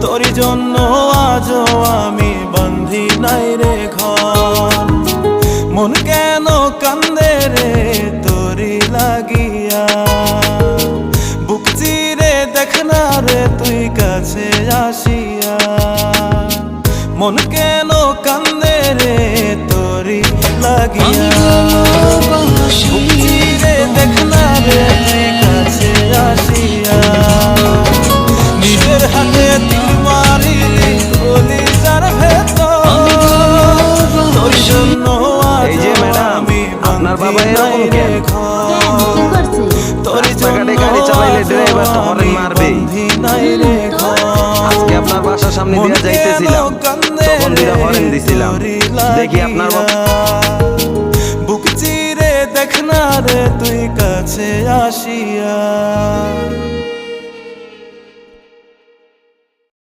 তোরি জন্য আজও আমি বান্ধি নাই রে ঘর। মন কেন কান্দে রে তোরি লাগিয়া, বুক চিরে দেখ না রে তুই কাছে আসিয়া। মন কেন কান্দে রে তোরি লাগিয়া, বুক চিরে দেখ না রে তুই কাছে আসিয়া। নিজের হাতে তিল মারিলি কলিজার ভেতর, তোর জন্য এই যে ম্যাডাম, আপনার বাবা এরকম কেন? রাস্তাঘাটে গাড়ি চালাইলে ড্রাইভার তো হরেন মারবেই। আজকে আপনার বাসার সামনে দিয়ে যাইতেছিলাম, তখন দিয়ে হরেন দিছিলাম। দেখি আপনার বাবা বুক চিরে দেখ না রে তুই কাছে আসিয়া।